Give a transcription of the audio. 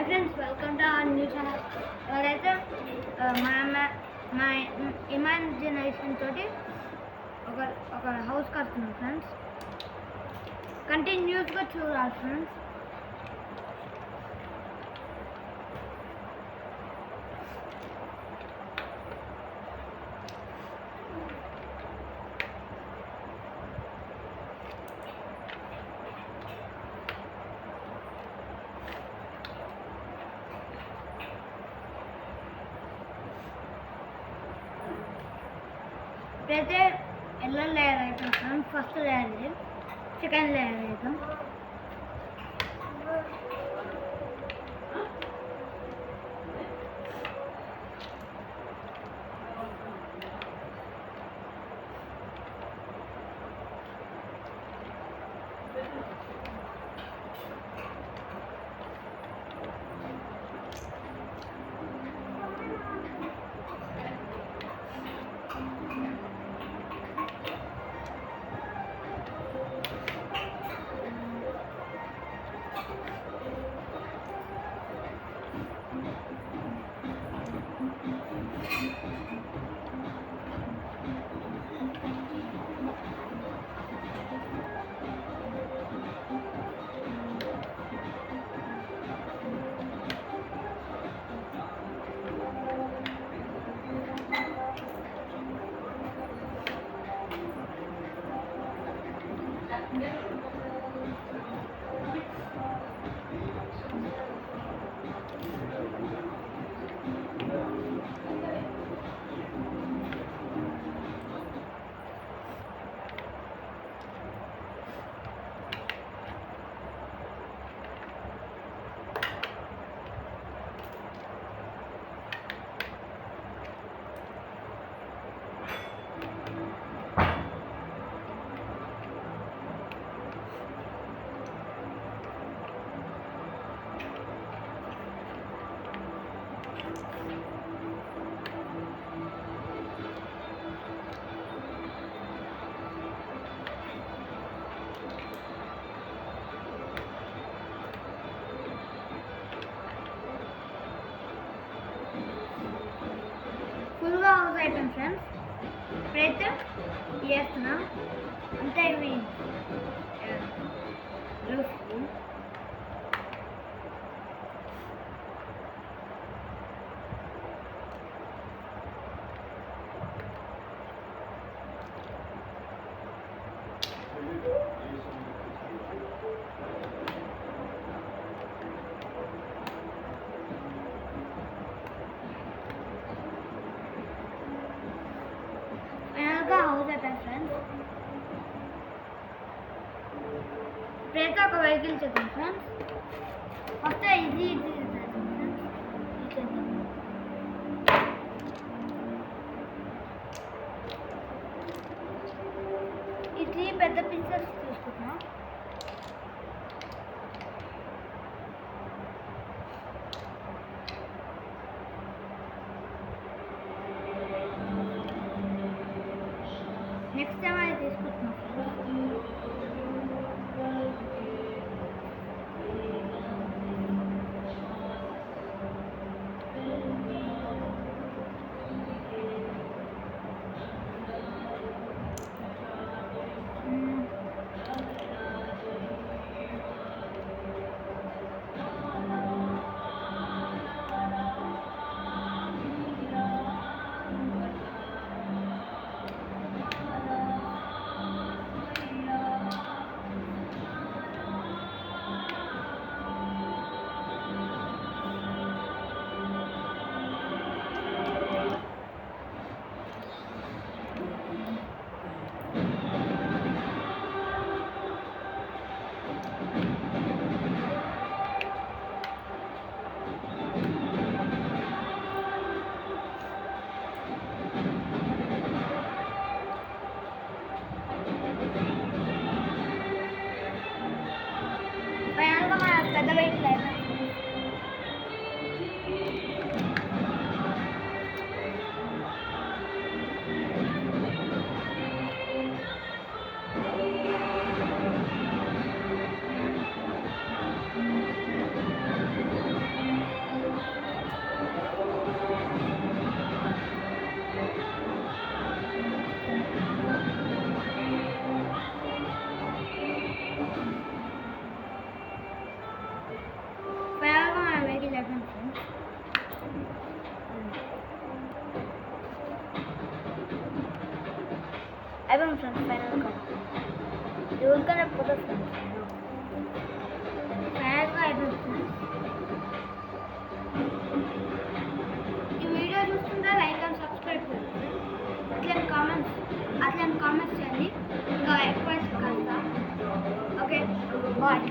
Friends, welcome to our new channel. ఎవరైతే మా imagination తోటి ఒక ఒక హౌస్ కడుతున్నాం ఫ్రెండ్స్. కంటిన్యూస్గా చూడాలి ఫ్రెండ్స్. ఇప్పుడైతే ఎల్లో లేయర్ అవుతాం ఫ్రెండ్స్. ఫస్ట్ లేయర్ ఇది, సెకండ్ లేయర్ అవుతాం. ఫుల్గా హౌస్ అయిపోయింది ఫ్రెండ్స్. ఇప్పుడైతే చేస్తున్నాం అంటే ఇవి హౌస్ అయిపోయింది ఫ్రెండ్స్. ఇప్పుడైతే ఒక వెహికల్ చేద్దాం ఫ్రెండ్స్. ఫస్ట్ ఇది ఇది పెద్ద పిక్చర్స్ తీసుకుంటున్నాం. నెక్స్ట్ టైం అది తీసుకుంటున్నాం. పెద్ద వెయిట్ లేదు. అయిపోయింది ఫ్రెండ్స్ ఫైనల్ గా ఎవరికైనా పోతే ఫ్రెండ్స్ ఫైనల్గా అయిపోతుంది. ఈ వీడియో చూస్తుంటే లైక్ అండ్ సబ్స్క్రైబ్ చేయండి. అట్లా కామెంట్స్ చేయండి ఇంకా ఎక్కువ కలుస్తా. Okay bye.